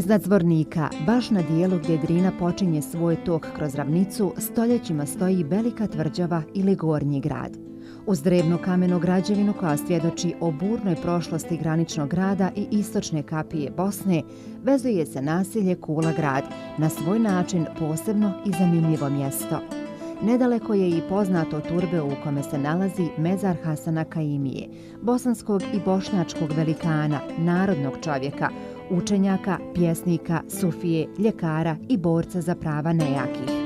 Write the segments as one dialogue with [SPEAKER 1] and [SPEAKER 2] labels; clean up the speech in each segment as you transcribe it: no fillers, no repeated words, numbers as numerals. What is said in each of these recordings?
[SPEAKER 1] Iznad Zvornika, baš na dijelu gdje Drina počinje svoj tok kroz ravnicu, stoljećima stoji velika tvrđava ili Gornji grad. Uz drevnu kamenu građevinu koja svjedoči o burnoj prošlosti graničnog grada i istočne kapije Bosne, vezuje se naselje Kula grad, na svoj način posebno i zanimljivo mjesto. Nedaleko je i poznato turbe u kome se nalazi mezar Hasana Kaimije, bosanskog i bošnjačkog velikana, narodnog čovjeka, učenjaka, pjesnika, sufije, ljekara i borca za prava nejakih.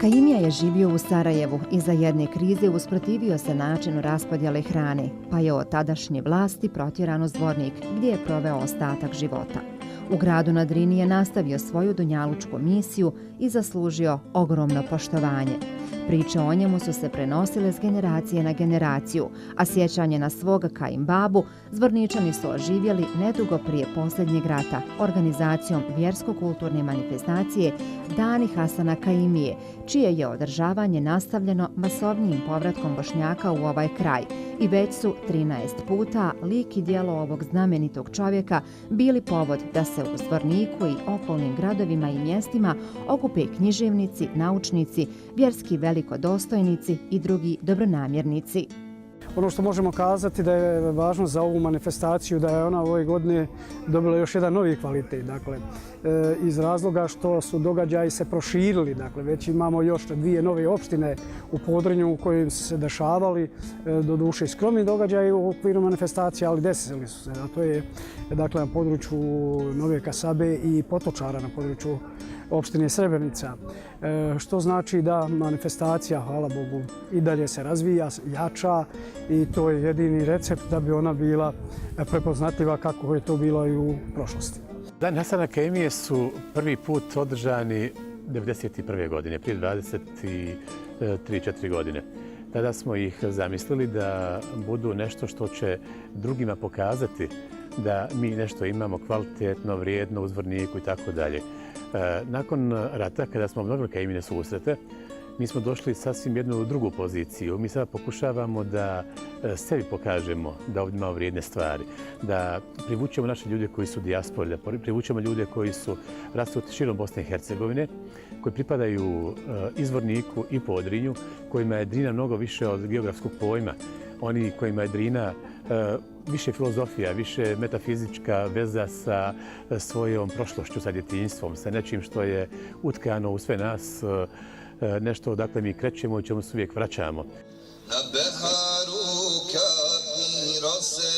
[SPEAKER 1] Kaimija je živio u Sarajevu i za jedne krize usprotivio se načinu raspodjele hrane, pa je od tadašnje vlasti protjeran u Zvornik, gdje je proveo ostatak života. U gradu na Drini je nastavio svoju dunjalučku misiju i zaslužio ogromno poštovanje. Priče o njemu su se prenosile s generacije na generaciju, a sjećanje na svoga Kaim babu Zvorničani su oživjeli nedugo prije posljednjeg rata organizacijom vjersko-kulturne manifestacije Dani Hasana Kaimije, čije je održavanje nastavljeno masovnijim povratkom Bošnjaka u ovaj kraj i već su 13 puta lik i djelo ovog znamenitog čovjeka bili povod da se u Zvorniku i okolnim gradovima i mjestima okupe književnici, naučnici, vjerski velikodostojnici i drugi dobronamjernici.
[SPEAKER 2] Ono što možemo kazati da je važno za ovu manifestaciju da je ona ove godine dobila još jedan novi kvalitet. Dakle, iz razloga što su događaji se proširili. Dakle, već imamo još 2 nove opštine u Podrinju u kojim su se dešavali doduše skromni događaji u okviru manifestacije, ali desili su se. A to je dakle, na području Nove Kasabe i Potočara na području opštine Srebrenica. Što znači da manifestacija, hvala Bogu, i dalje se razvija, jača i to je jedini recept da bi ona bila prepoznatljiva kako je to bilo i u prošlosti.
[SPEAKER 3] Dani Hasana Kaimije su prvi put održani 1991. godine, prije 23-4 godine. Tada smo ih zamislili da budu nešto što će drugima pokazati da mi nešto imamo kvalitetno, vrijedno u Zvorniku i tako dalje. Nakon rata, kada smo obnovili Kaimine susrete, mi smo došli sasvim jednu drugu poziciju. Mi sada pokušavamo da sebi pokažemo da ovdje imamo vrijedne stvari, da privučemo naše ljude koji su u dijaspori, da privučemo ljude koji su rasuti širom Bosne i Hercegovine, koji pripadaju i Zvorniku i Podrinju, kojima je Drina mnogo više od geografskog pojma. Oni kojima je Drina više filozofija, više metafizička veza sa svojom prošlošću, sa djetinjstvom, sa nečim što je utkano u sve nas, nešto odakle mi krećemo i čemu se uvijek vraćamo.
[SPEAKER 4] Na beharu kad miro se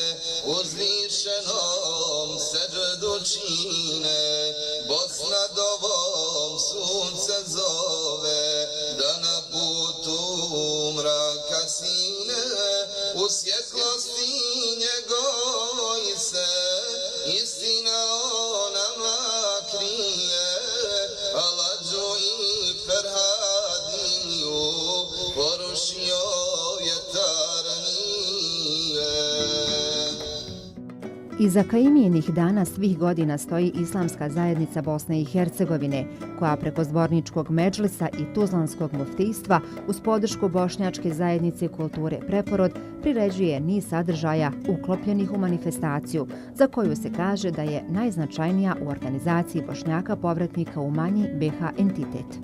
[SPEAKER 4] uzvišenom seđdu čine, Bosna dovom sunce zove, da na putu mraka sine, u svjetlosti njegovoj se istina o nama krije, Aladžu i Ferhadiju porušio vjetar nije.
[SPEAKER 1] Iza Kaimijinih dana svih godina stoji Islamska zajednica Bosne i Hercegovine, koja preko Zvorničkog medžlisa i Tuzlanskog muftijstva uz podršku Bošnjačke zajednice kulture Preporod priređuje niz sadržaja uklopljenih u manifestaciju, za koju se kaže da je najznačajnija u organizaciji Bošnjaka povratnika u manji BiH entitet.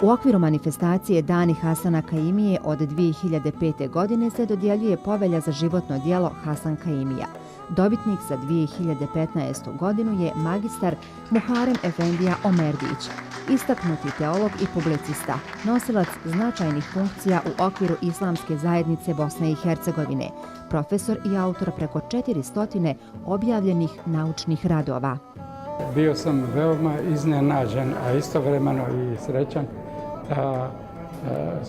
[SPEAKER 1] U okviru manifestacije Dani Hasana Kaimije od 2005. godine se dodjeljuje povelja za životno djelo Hasan Kaimija. Dobitnik za 2015. godinu je magistar Muharem Efendija Omerdić, istaknuti teolog i publicista, nosilac značajnih funkcija u okviru Islamske zajednice Bosne i Hercegovine, profesor i autor preko 400 objavljenih naučnih radova.
[SPEAKER 5] Bio sam veoma iznenađen, a istovremeno i srećan da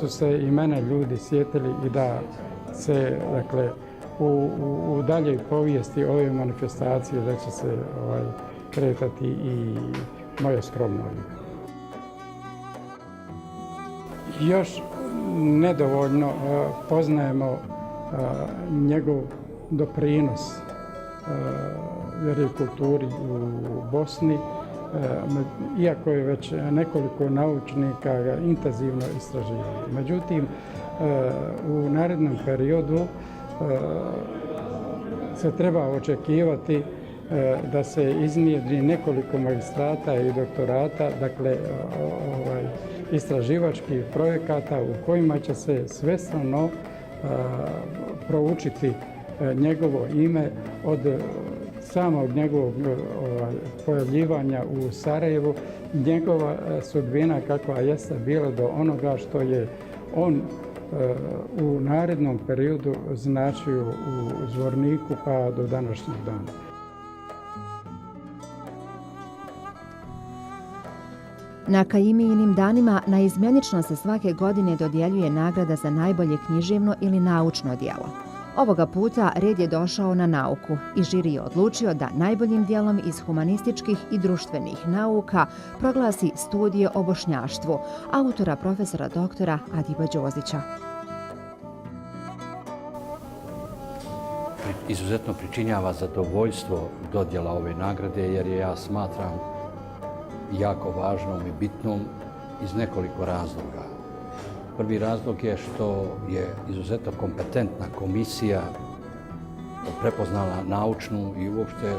[SPEAKER 5] su se i mene ljudi sjetili i da se, dakle, u daljoj povijesti ove manifestacije da će se kretati i moje skromno ime. Još nedovoljno poznajemo njegov doprinos vjeri i kulturi u Bosni iako je već nekoliko naučnika ga intenzivno istraživalo. Međutim, u narednom periodu se treba očekivati da se iznjedri nekoliko magistrata i doktorata, dakle istraživačkih projekata u kojima će se svestrano proučiti njegovo ime od samog njegovog pojavljivanja u Sarajevu, njegova sudbina kakva jeste bila do onoga što je on u narednom periodu značio u Zvorniku pa do današnjeg dana.
[SPEAKER 1] Na Kajimijinim danima naizmjenično se svake godine dodjeljuje nagrada za najbolje književno ili naučno djelo. Ovoga puta red je došao na nauku i žiri je odlučio da najboljim djelom iz humanističkih i društvenih nauka proglasi studije o bošnjaštvu autora profesora doktora Adiba Đozića.
[SPEAKER 6] Izuzetno pričinjava zadovoljstvo dodjela ove nagrade jer je, ja smatram, jako važnom i bitnom iz nekoliko razloga. Prvi razlog je što je izuzetno kompetentna komisija prepoznala naučnu i uopšte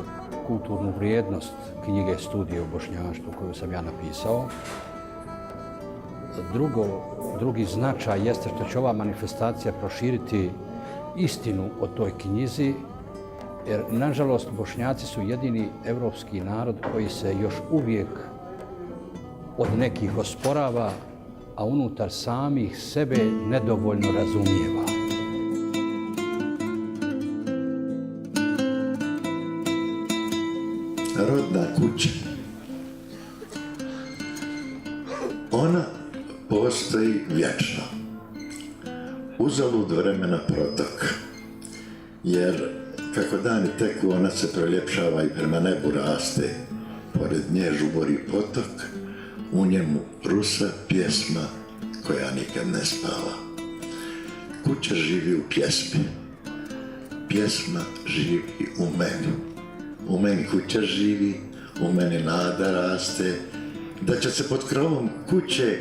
[SPEAKER 6] kulturnu vrijednost knjige Studije o bošnjaštvu koju sam ja napisao. Drugi značaj jeste što će ova manifestacija proširiti istinu o toj knjizi, jer nažalost Bošnjaci su jedini evropski narod koji se još uvijek od nekih osporava, a unutar samih sebe nedovoljno razumijeva.
[SPEAKER 7] Rodna kuća. Ona postoji vječno. Uzalud vremena protok. Jer kako dani teku, ona se proljepšava i prema nebu raste. Pored nje žubori potok, u njemu rusa pjesma koja nikad ne spava. Kuća živi u pjesmi. Pjesma živi u meni. U meni kuća živi, u meni nada raste, da će se pod krovom kuće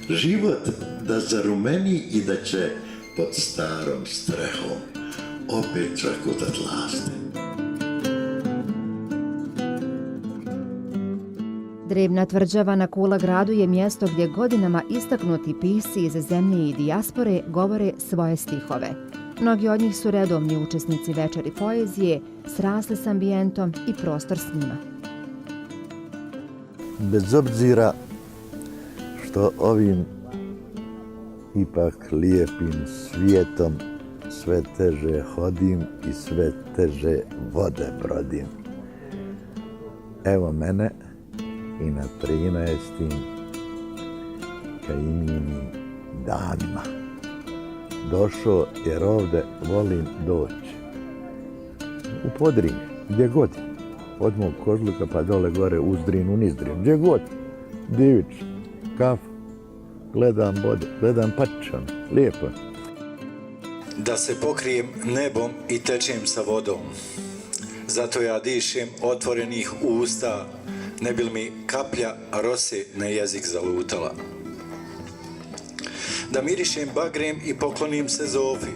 [SPEAKER 7] život da zarumeni i da će pod starom strehom opet čakutat laste.
[SPEAKER 1] Drevna tvrđava na Kula gradu je mjesto gdje godinama istaknuti pisci iz zemlje i dijaspore govore svoje stihove. Mnogi od njih su redovni učesnici večeri poezije, srasli s ambijentom i prostor s njima.
[SPEAKER 8] Bez obzira što ovim ipak lijepim svijetom sve teže hodim i sve teže vode brodim. Evo mene i na 13. Kajimijinim danima. Došao jer ovdje volim doći. U Podrinje, gdje god. Od mog Kozluka pa dole gore uz Drinu, niz Drinu, gdje god. Divić, kafu, gledam vode, gledam Patičan, lijepo.
[SPEAKER 9] Da se pokrijem nebom i tečem sa vodom. Zato ja dišem otvorenih usta, ne bi li mi kaplja rose na jezik zalutala. Da mirišem bagrem i poklonim se zovi,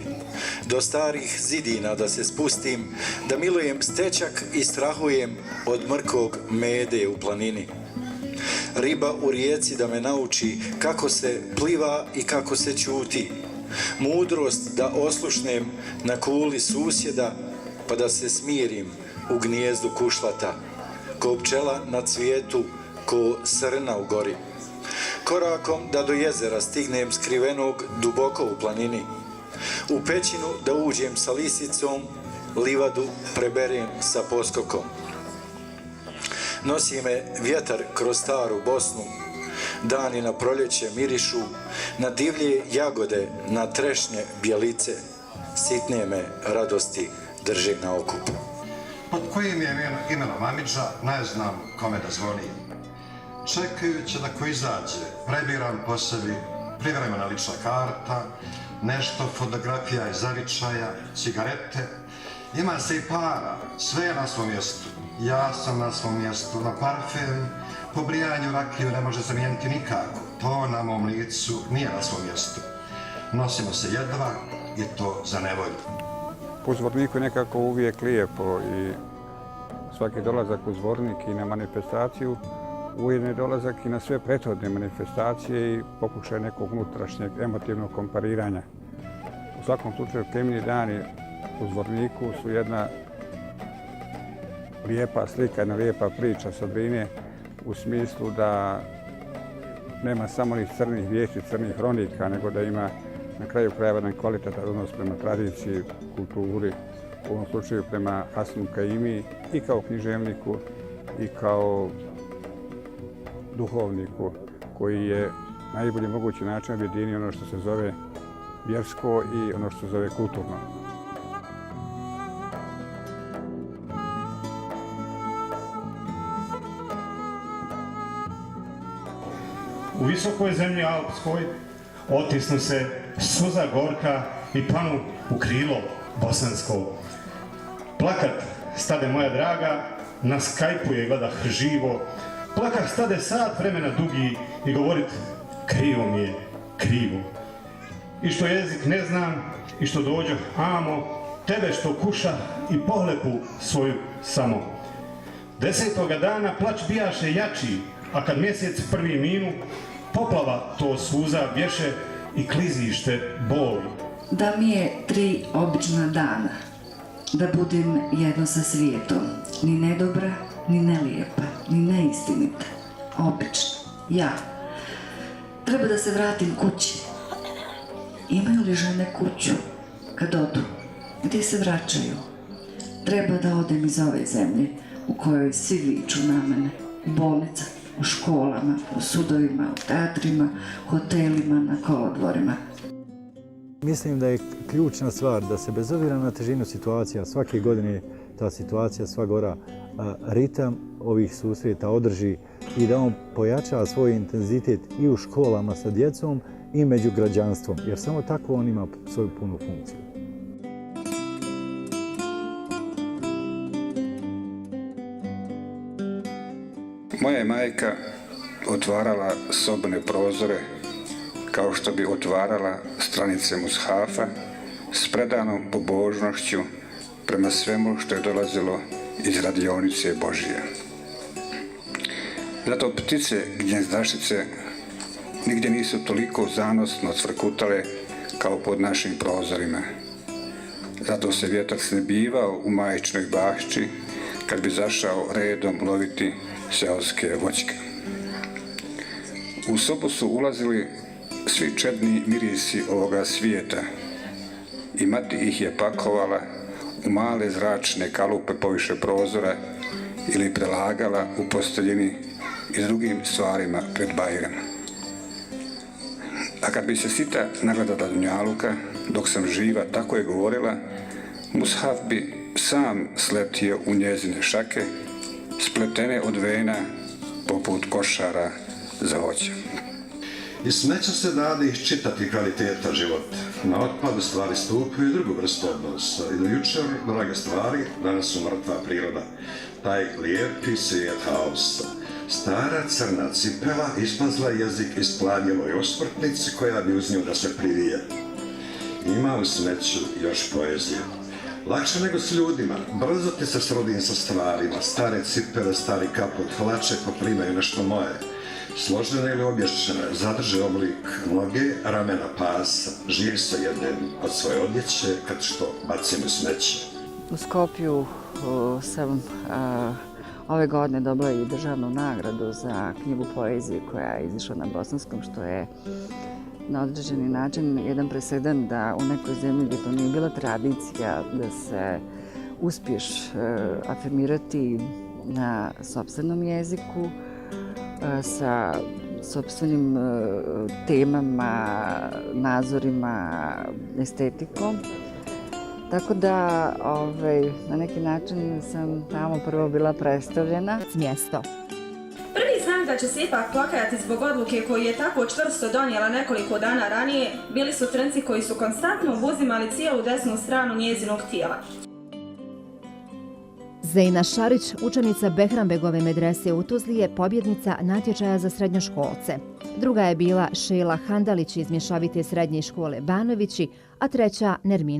[SPEAKER 9] do starih zidina da se spustim, da milujem stečak i strahujem od mrkog mede u planini. Riba u rijeci da me nauči kako se pliva i kako se ćuti. Mudrost da oslušnem na kuli susjeda, pa da se smirim u gnijezdu kušlata. Ko pčela na cvijetu, ko srna u gori. Korakom da do jezera stignem skrivenog duboko u planini. U pećinu da uđem sa lisicom, livadu preberem sa poskokom. Nosi me vjetar kroz staru Bosnu, dani na proljeće mirišu, na divlje jagode, na trešnje bjelice, sitne me radosti drže na okupu.
[SPEAKER 10] Pod kojim je imenom Amidža, ne znam kome da zvonim. Čekajući da ko izađe, prebiram po sebi privremena lična karta, nešto fotografija i zavičaja, cigarete. Ima se i para, sve je na svom mjestu. Ja sam na svom mjestu, na parfem, po brijanju rakiju ne može zamijeniti nikako. To na mom licu nije na svom mjestu. Nosimo se jedva i to za nevolju.
[SPEAKER 5] U Zvorniku je nekako uvijek lijepo i svaki dolazak u Zvornik i na manifestaciju ujedno je dolazak i na sve prethodne manifestacije i pokušaj nekog unutrašnjeg emotivnog kompariranja. U svakom slučaju, Kemini dani u Zvorniku su jedna lijepa slika, jedna lijepa priča Sabrine u smislu da nema samo onih crnih vijesti, crnih hronika, nego da ima na kraju krajeva jedan kvalitetan odnos prema tradiciji, kulturi, u ovom slučaju prema Hasanu Kaimi i kao književniku i kao duhovniku koji je najbolji mogući način objedinio ono što se zove vjersko i ono što se zove kulturno.
[SPEAKER 11] U visokoj zemlji alpskoj otisnu se suza gorka i panu u krilo bosansko. Plakat stade moja draga, na skajpu je gledah živo. Plakat stade sat vremena dugi i govorit krivo mi je, krivo. I što jezik ne znam, i što dođo amo, tebe što kuša i pohlepu svoju samo. 10. dana plać bijaše jači, a kad mjesec prvi minu, poplava to suza bješe i klizište boli.
[SPEAKER 12] Da mi je 3 obična dana, da budem jedno sa svijetom, ni nedobra, ni nelijepa, ni neistinita, obična, ja. Treba da se vratim kući. Imaju li žene kuću kad odu? Gdje se vraćaju? Treba da odem iz ove zemlje u kojoj svi viču na mene, u bolnica, u školama, u sudovima, u teatrima, hotelima, na kolodvorima.
[SPEAKER 13] Mislim da je ključna stvar da se bez obzira na težinu situacija, svake godine ta situacija sva gora, ritam ovih susreta održi i da on pojača svoj intenzitet i u školama sa djecom i među građanstvom, jer samo tako on ima svoju punu funkciju.
[SPEAKER 14] Moja je majka otvarala sobne prozore kao što bi otvarala stranice mushafa s predanom pobožnošću prema svemu što je dolazilo iz radionice Božije. Zato ptice gnjezdašice nigdje nisu toliko zanosno cvrkutale kao pod našim prozorima. Zato se vjetrac ne bivao u majčinoj bašči kad bi zašao redom loviti seoske voćke. U sobu su ulazili svi čedni mirisi ovoga svijeta i mati ih je pakovala u male zračne kalupe poviše prozora ili prelagala u posteljini i drugim stvarima pred Bajram. A kad bi se sita nagledala dunjaluka, dok sam živa, tako je govorila, mushaf bi sam sletio u njezine šake, spletene od vena poput košara za voće.
[SPEAKER 10] Iz smeća se dade iščitati kvaliteta života. Na otpadu stvari stupaju i drugu vrstu odnosa. I do jučer, drage stvari, danas su mrtva priroda. Taj lijepi svijet haosa. Stara crna cipela isplazla jezik iz plavjeloj osvrtnici koja bi uz nju da se privije. Ima u smeću još poezije. Lakše nego s ljudima, brzo ti se srodim sa stvarima. Stare cipele, stari kaput, hlače poprimaju nešto moje. Složene ili obješćene, zadrže oblik noge, ramena pasa, živi se jedan od svoje odjeće kad što bacim u smeće.
[SPEAKER 15] U Skopju sam ove godine dobila i državnu nagradu za knjigu poezije koja je izišla na bosanskom, što je na određeni način jedan presedan da u nekoj zemlji gdje to nije bila tradicija da se uspiješ afirmirati na sopstvenom jeziku, sa sopstvenim temama, nazorima, estetikom. Tako da na neki način sam tamo prvo bila predstavljena.
[SPEAKER 1] Mjesto.
[SPEAKER 16] Prvi znak da će se ipak plakati zbog odluke koju je tako čvrsto donijela nekoliko dana ranije bili su trnci koji su konstantno obuzimali cijelu desnu stranu njezinog tijela.
[SPEAKER 1] Zejna Šarić, učenica Behranbegove medrese u Tuzli, je pobjednica natječaja za srednjoškolce. Druga je bila Šejla Handalić iz mješovite srednje škole Banovići, a treća Nermina